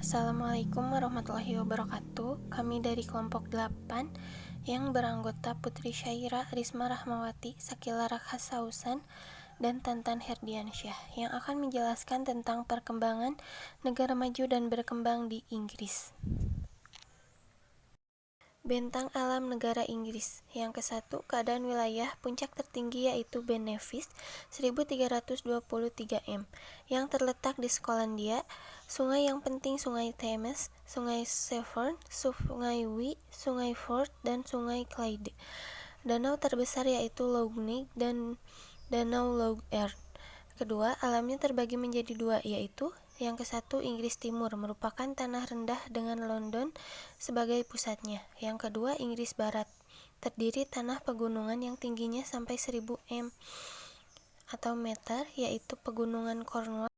Assalamualaikum warahmatullahi wabarakatuh. Kami dari kelompok 8 yang beranggota Putri Syaira, Risma Rahmawati, Sakila Rakhasausan, dan Tantan Herdiansyah yang akan menjelaskan tentang perkembangan negara maju dan berkembang di Inggris. Bentang alam negara Inggris. Yang ke-1, keadaan wilayah. Puncak tertinggi yaitu Ben Nevis 1323 m yang terletak di Skotlandia. Sungai yang penting Sungai Thames, Sungai Severn, Sungai Wye, Sungai Forth, dan Sungai Clyde. Danau terbesar yaitu Lough Neagh dan Danau Lough Erne. Kedua, alamnya terbagi menjadi dua, yaitu yang ke-1 Inggris Timur, merupakan tanah rendah dengan London sebagai pusatnya. Yang kedua Inggris Barat, terdiri tanah pegunungan yang tingginya sampai 1000 m atau meter, yaitu Pegunungan Cornwall,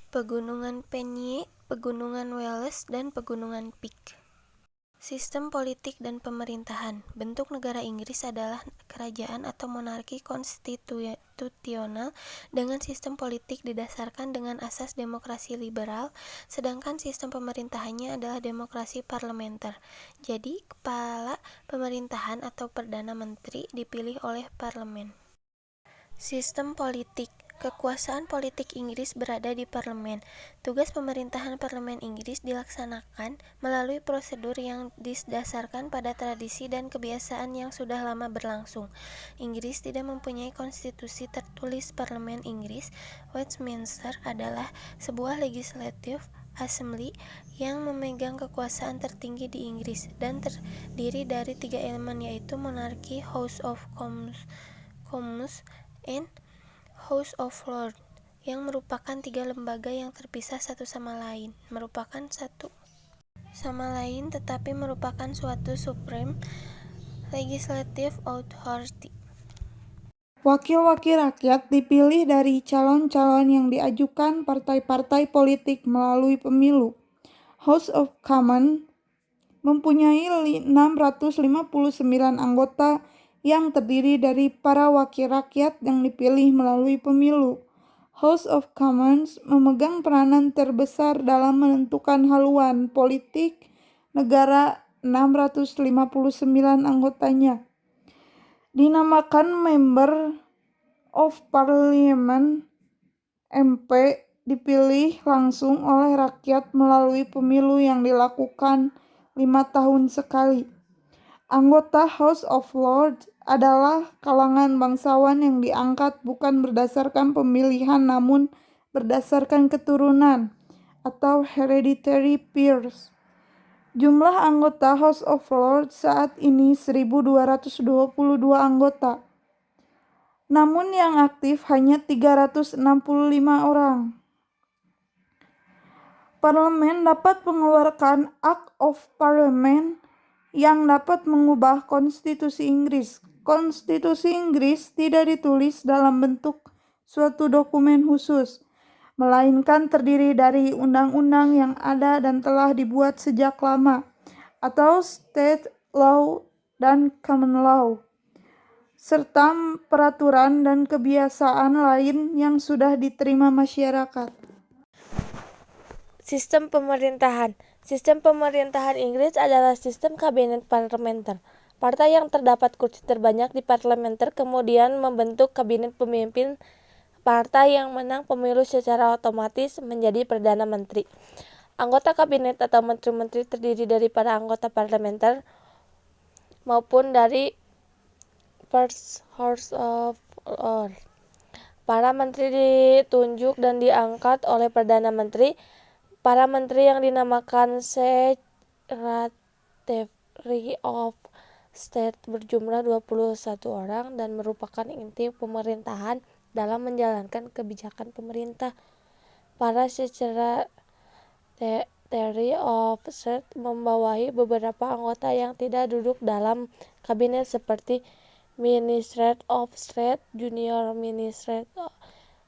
Pegunungan Pennine, Pegunungan Wales, dan Pegunungan Peak. Sistem politik dan pemerintahan. Bentuk negara Inggris adalah kerajaan atau monarki konstitusional dengan sistem politik didasarkan dengan asas demokrasi liberal, sedangkan sistem pemerintahannya adalah demokrasi parlementer. Jadi, kepala pemerintahan atau Perdana Menteri dipilih oleh parlemen. Sistem politik. Kekuasaan politik Inggris berada di parlemen. Tugas pemerintahan parlemen Inggris dilaksanakan melalui prosedur yang didasarkan pada tradisi dan kebiasaan yang sudah lama berlangsung. Inggris tidak mempunyai konstitusi tertulis. Parlemen Inggris, Westminster, adalah sebuah legislative assembly yang memegang kekuasaan tertinggi di Inggris dan terdiri dari 3 elemen, yaitu monarki, House of Commons, and House of Lords, yang merupakan 3 lembaga yang terpisah satu sama lain, tetapi merupakan suatu supreme legislative authority. Wakil-wakil rakyat dipilih dari calon-calon yang diajukan partai-partai politik melalui pemilu. House of Commons mempunyai 659 anggota yang terdiri dari para wakil rakyat yang dipilih melalui pemilu. House of Commons memegang peranan terbesar dalam menentukan haluan politik negara 659 anggotanya. Dinamakan Member of Parliament, MP, dipilih langsung oleh rakyat melalui pemilu yang dilakukan 5 tahun sekali. Anggota House of Lords adalah kalangan bangsawan yang diangkat bukan berdasarkan pemilihan namun berdasarkan keturunan atau hereditary peers. Jumlah anggota House of Lords saat ini 1222 anggota. Namun yang aktif hanya 365 orang. Parlemen dapat mengeluarkan Act of Parliament yang dapat mengubah konstitusi Inggris. Konstitusi Inggris tidak ditulis dalam bentuk suatu dokumen khusus, melainkan terdiri dari undang-undang yang ada dan telah dibuat sejak lama, atau state law dan common law, serta peraturan dan kebiasaan lain yang sudah diterima masyarakat. Sistem pemerintahan. Sistem pemerintahan Inggris adalah sistem kabinet parlementer. Partai yang terdapat kursi terbanyak di parlementer kemudian membentuk kabinet pemimpin. Partai yang menang pemilu secara otomatis menjadi Perdana Menteri. Anggota kabinet atau menteri-menteri terdiri dari para anggota parlementer maupun dari First House of Lords. Para menteri ditunjuk dan diangkat oleh Perdana Menteri. Para menteri yang dinamakan Secretary of State berjumlah 21 orang dan merupakan inti pemerintahan dalam menjalankan kebijakan pemerintah. Para Secretary of State membawahi beberapa anggota yang tidak duduk dalam kabinet seperti Minister of State, Junior Minister,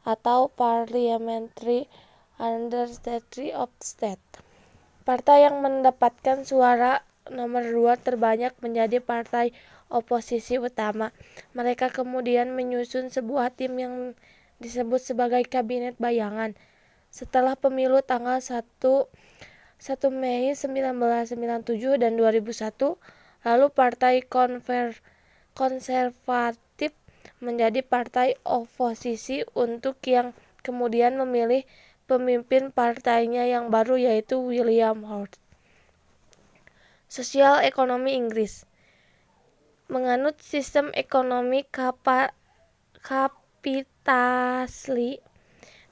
atau Parliamentary Undersecretary of State. Partai yang mendapatkan suara nomor 2 terbanyak menjadi partai oposisi utama. Mereka kemudian menyusun sebuah tim yang disebut sebagai kabinet bayangan. Setelah pemilu tanggal 1 1 Mei 1997 dan 2001. Lalu Partai Konservatif menjadi partai oposisi untuk yang kemudian memilih pemimpin partainya yang baru, yaitu William Howard. Sosial ekonomi Inggris menganut sistem ekonomi kapitalisme,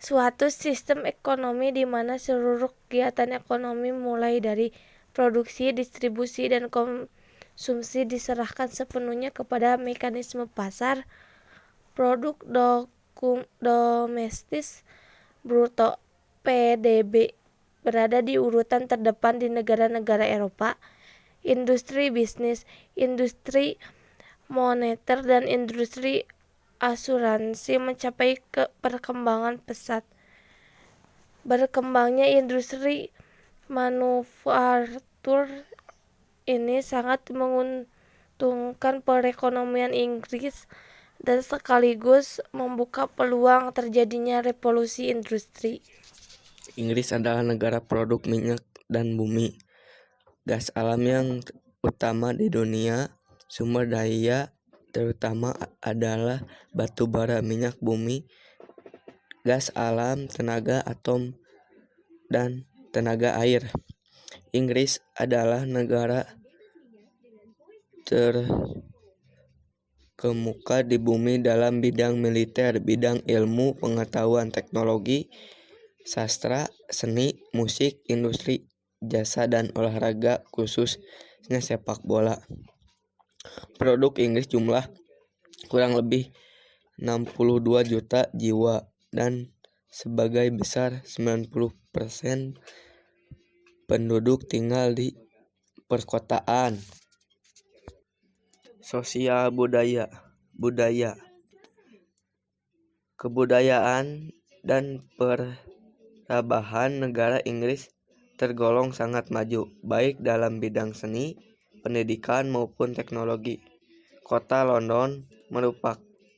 suatu sistem ekonomi di mana seluruh kegiatan ekonomi mulai dari produksi, distribusi, dan konsumsi diserahkan sepenuhnya kepada mekanisme pasar. Produk domestik bruto (PDB) berada di urutan terdepan di negara-negara Eropa. Industri bisnis, industri moneter, dan industri asuransi mencapai perkembangan pesat. Berkembangnya industri manufaktur ini sangat menguntungkan perekonomian Inggris dan sekaligus membuka peluang terjadinya revolusi industri. Inggris adalah negara produk minyak dan bumi, gas alam yang utama di dunia. Sumber daya terutama adalah batu bara, minyak bumi, gas alam, tenaga atom, dan tenaga air. Inggris adalah negara terkemuka di bumi dalam bidang militer, bidang ilmu, pengetahuan, teknologi, sastra, seni, musik, industri, jasa, dan olahraga, khususnya sepak bola. Penduduk Inggris jumlah kurang lebih 62 juta jiwa dan sebagai besar 90% penduduk tinggal di perkotaan. Sosial budaya, kebudayaan dan peradaban negara Inggris tergolong sangat maju, baik dalam bidang seni, pendidikan, maupun teknologi. Kota London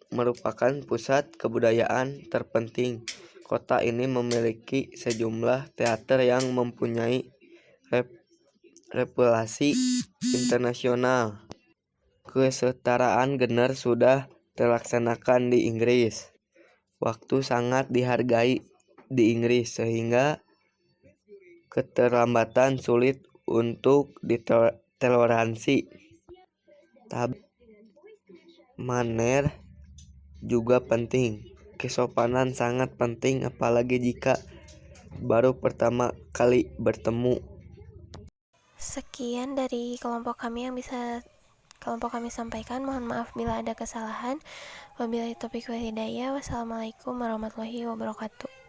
merupakan pusat kebudayaan terpenting. Kota ini memiliki sejumlah teater yang mempunyai reputasi internasional. Kesetaraan gender sudah terlaksanakan di Inggris. Waktu sangat dihargai di Inggris sehingga keterlambatan sulit untuk ditoleransi. Manner juga penting. Kesopanan sangat penting, apalagi jika baru pertama kali bertemu. Sekian dari kelompok kami yang bisa kelompok kami sampaikan. Mohon maaf bila ada kesalahan. Wabillahi taufiq wal hidayah. Wassalamualaikum warahmatullahi wabarakatuh.